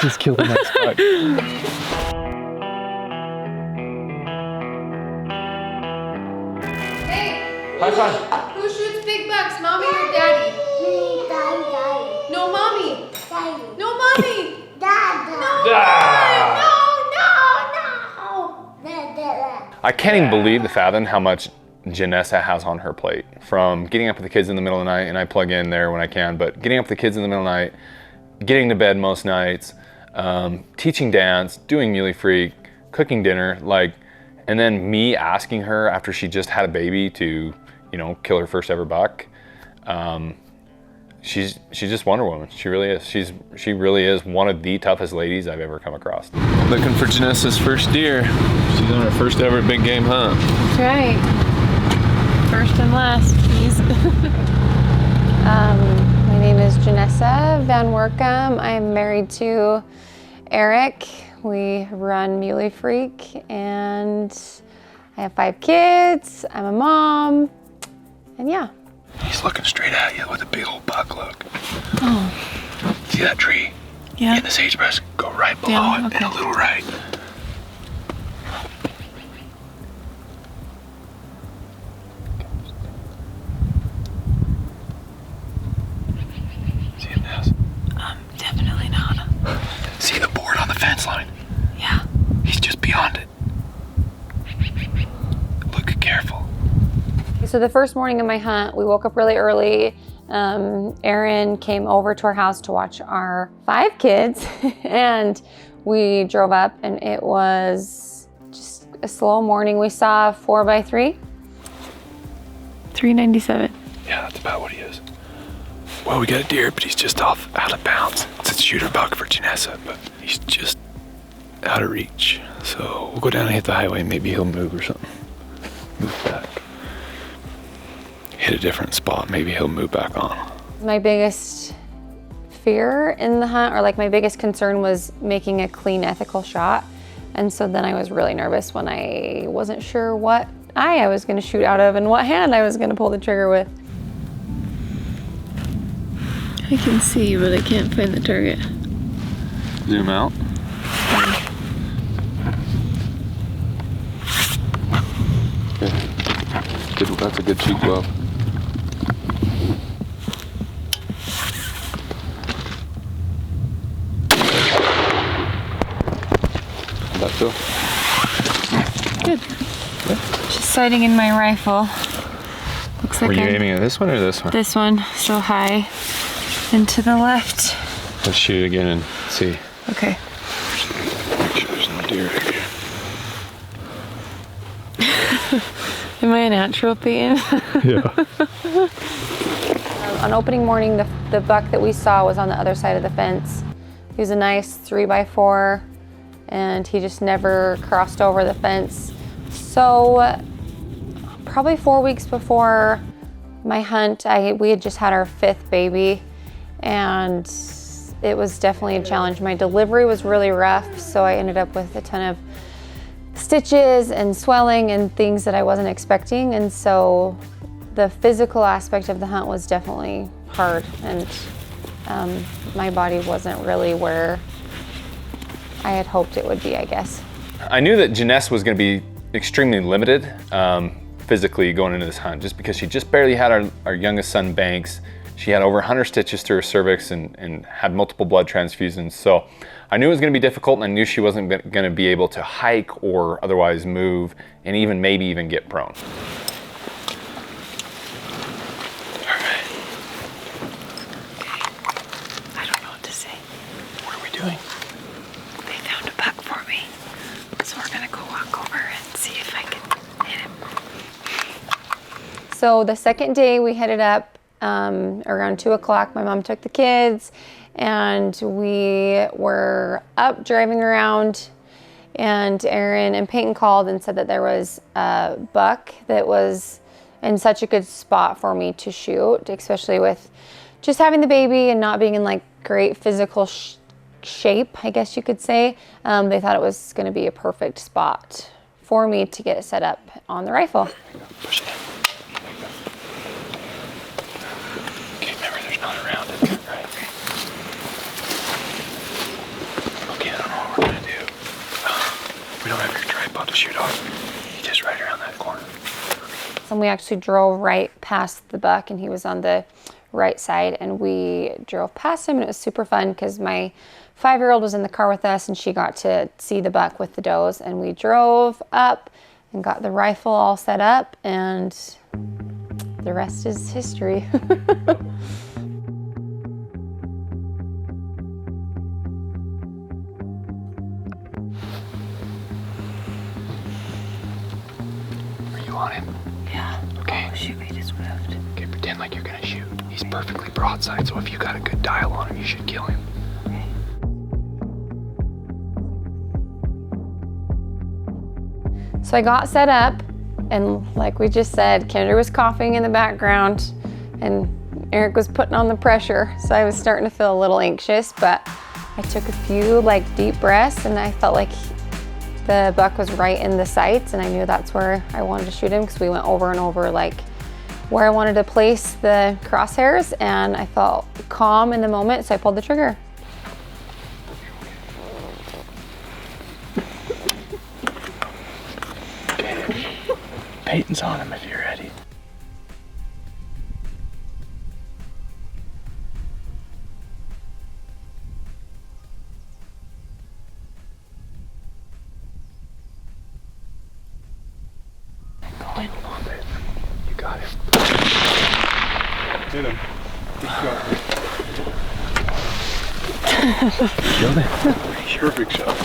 Just killed a nice buck. Hey, High five. who shoots big bucks, mommy or daddy? Daddy. No, mommy. Daddy. No, mommy. Dad. No, I can't even believe the fathom how much Jenessa has on her plate. From getting up with the kids in the middle of the night, and I plug in there when I can, but getting up with the kids in the middle of the night, getting to bed most nights, teaching dance, doing Muley Freak, cooking dinner, and then me asking her after she just had a baby to, kill her first ever buck. She's just Wonder Woman. She really is. She really is one of the toughest ladies I've ever come across. Looking for Jenessa's first deer. She's on her first ever big game hunt. That's right. First and last, please. My name is Jenessa Van Workum. I'm married to Erik. We run Muley Freak, and I have 5 kids. I'm a mom, and yeah. He's looking straight at you with a big old buck look. Oh. See that tree? Yeah. In the sagebrush, go right below it, okay. and a little right. See him, Ness? Definitely not. See the board on the fence line? Yeah. He's just beyond it. Look careful. So the first morning of my hunt, we woke up really early. Aaron came over to our house to watch our 5 kids and we drove up, and it was just a slow morning. We saw 4x3. 397. Yeah, that's about what he is. Well, we got a deer, but he's just out of bounds. It's a shooter buck for Jenessa, but he's just out of reach. So we'll go down and hit the highway. Maybe he'll move or something. Move back. Hit a different spot. Maybe he'll move back on. My biggest fear in the hunt, or my biggest concern, was making a clean, ethical shot. And so then I was really nervous when I wasn't sure what eye I was going to shoot out of and what hand I was going to pull the trigger with. I can see, but I can't find the target. Zoom out. Good. That's a good cheek glove. How'd that feel? Good. Yeah. Just sighting in my rifle. Looks like Were you aiming at this one or this one? This one, so high and to the left. Let's shoot again and see. Okay. Make sure there's no deer here. Am I a natural, Peyton? Yeah. On opening morning, the buck that we saw was on the other side of the fence. He was a nice 3x4, and he just never crossed over the fence. So probably 4 weeks before my hunt, we had just had our 5th baby, and it was definitely a challenge. My delivery was really rough, so I ended up with a ton of stitches and swelling and things that I wasn't expecting. And so the physical aspect of the hunt was definitely hard, and my body wasn't really where I had hoped it would be, I guess. I knew that Jenessa was going to be extremely limited physically going into this hunt, just because she just barely had our youngest son, Banks. She had over 100 stitches through her cervix and had multiple blood transfusions. So I knew it was going to be difficult, and I knew she wasn't going to be able to hike or otherwise move, and maybe even get prone. All right. I don't know what to say. What are we doing? They found a buck for me, so we're gonna go walk over and see if I can hit him. So the second day we headed up around 2 o'clock. My mom took the kids, and we were up driving around, and Aaron and Peyton called and said that there was a buck that was in such a good spot for me to shoot, especially with just having the baby and not being in great physical shape, I guess you could say. They thought it was going to be a perfect spot for me to get set up on the rifle. Push it in. Okay, remember there's not around it, right? about to shoot off. Just right around that corner. And we actually drove right past the buck, and he was on the right side, and we drove past him, and it was super fun because my 5-year-old was in the car with us, and she got to see the buck with the does, and we drove up and got the rifle all set up, and the rest is history. Are you on him? Yeah. Okay. Oh shoot, he just moved. Okay, pretend like you're gonna shoot. He's perfectly broadside, so if you got a good dial on him, you should kill him. So I got set up, and like we just said, Kendra was coughing in the background, and Erik was putting on the pressure. So I was starting to feel a little anxious, but I took a few deep breaths, and I felt like the buck was right in the sights, and I knew that's where I wanted to shoot him because we went over and over where I wanted to place the crosshairs, and I felt calm in the moment, so I pulled the trigger. Peyton's on him if you're ready. Going. Come on, babe. You got him. Hit him. Good shot. Killed him. Perfect shot.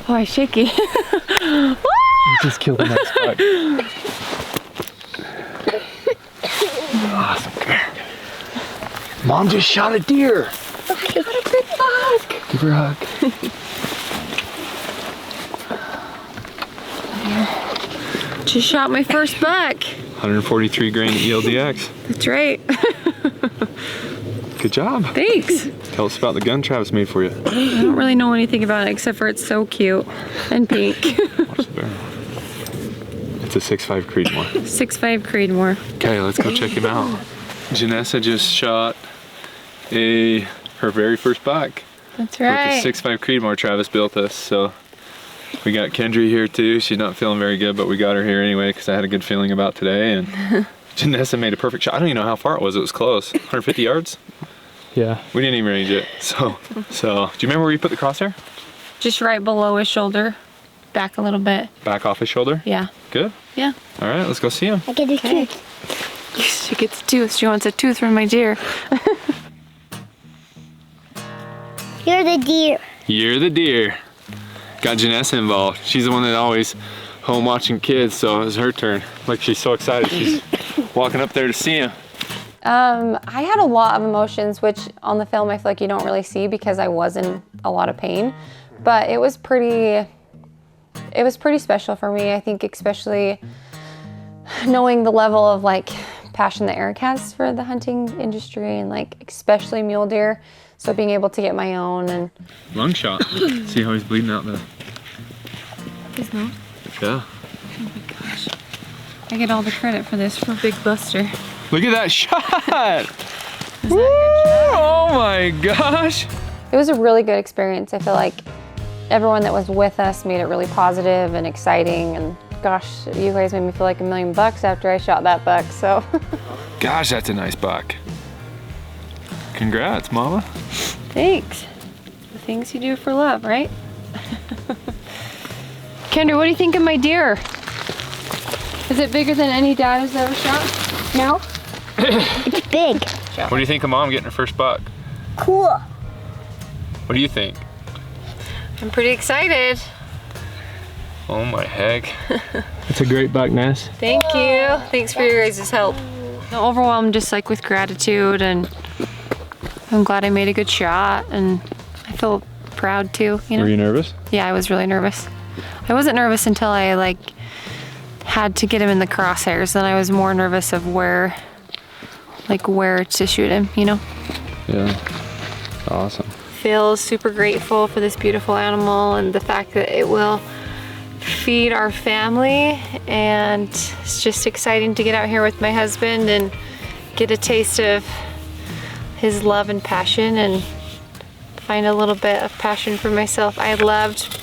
Oh, I'm shaky. You just killed a nice buck. Awesome. Come here. Mom just shot a deer. Got a big buck. Give her a hug. Just shot my first buck. 143 grain ELDX. That's right. Good job. Thanks. Tell us about the gun Travis made for you. I don't really know anything about it except for it's so cute and pink. Watch the barrel. It's a 6.5 Creedmoor. 6.5 Creedmoor. Okay, let's go check him out. Jenessa just shot her very first buck. That's right. With the 6.5 Creedmoor Travis built us. So we got Kendra here too. She's not feeling very good, but we got her here anyway because I had a good feeling about today. And Jenessa made a perfect shot. I don't even know how far it was. It was close. 150 yards? Yeah. We didn't even range it. So do you remember where you put the crosshair? Just right below his shoulder. Back a little bit. Back off his shoulder? Yeah. Good? Yeah. All right, let's go see him. I get a Okay. tooth. She gets a tooth. She wants a tooth from my deer. You're the deer. You're the deer. Got Jenessa involved. She's the one that always home watching kids, so it was her turn. Like, she's so excited. She's walking up there to see him. I had a lot of emotions, which on the film I feel like you don't really see because I was in a lot of pain. But it was pretty special for me. I think especially knowing the level of passion that Erik has for the hunting industry and especially mule deer. So being able to get my own and Lung shot. See how he's bleeding out there? his nose. Yeah. Oh my gosh. I get all the credit for this for Big Buster. Look at that shot! Woo! Oh my gosh! It was a really good experience. I feel like everyone that was with us made it really positive and exciting, and gosh, you guys made me feel like $1 million after I shot that buck, so. Gosh, that's a nice buck. Congrats, mama. Thanks. The things you do for love, right? Kendra, what do you think of my deer? Is it bigger than any dad has ever shot? No? It's big. What do you think of mom getting her first buck? Cool. What do you think? I'm pretty excited. Oh my heck. It's a great buck, Ness. Thank you. Thanks for your guys' help. I'm overwhelmed just with gratitude, and I'm glad I made a good shot, and I feel proud too, you know? Were you nervous? Yeah, I was really nervous. I wasn't nervous until I had to get him in the crosshairs. Then I was more nervous of where to shoot him, you know? Yeah. Awesome. Feel super grateful for this beautiful animal and the fact that it will feed our family, and it's just exciting to get out here with my husband and get a taste of his love and passion and find a little bit of passion for myself. I loved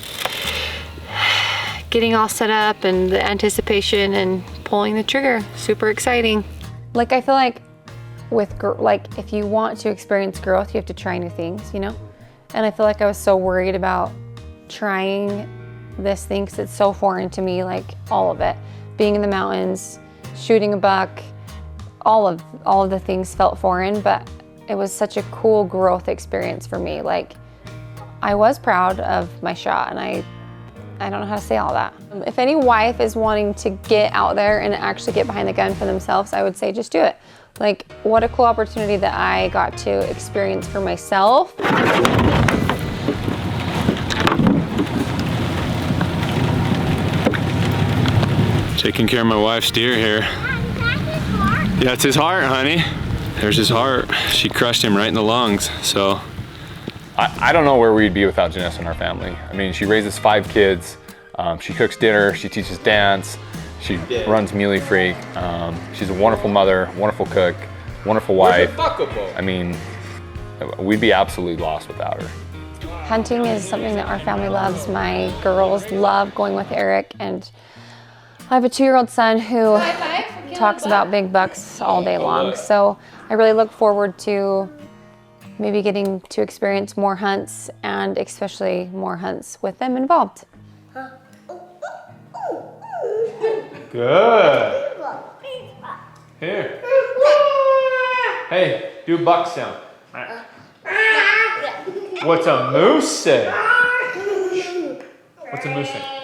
getting all set up and the anticipation and pulling the trigger. Super exciting. Like I feel like like if you want to experience growth, you have to try new things, you know? And I feel like I was so worried about trying this thing because it's so foreign to me, like all of it. Being in the mountains, shooting a buck, all of the things felt foreign, but it was such a cool growth experience for me. Like I was proud of my shot, and I don't know how to say all that. If any wife is wanting to get out there and actually get behind the gun for themselves, I would say just do it. Like, what a cool opportunity that I got to experience for myself. Taking care of my wife's deer here. Yeah, it's his heart, honey. There's his heart. She crushed him right in the lungs, so. I don't know where we'd be without Jenessa and our family. I mean, she raises 5 kids. She cooks dinner. She teaches dance. She runs Muley Freak. She's a wonderful mother, wonderful cook, wonderful wife. I mean, we'd be absolutely lost without her. Hunting is something that our family loves. My girls love going with Erik, and I have a 2-year-old son who talks about big bucks all day long. So I really look forward to maybe getting to experience more hunts, and especially more hunts with them involved. Good. Here. Hey, do a buck sound. What's a moose say? What's a moose say?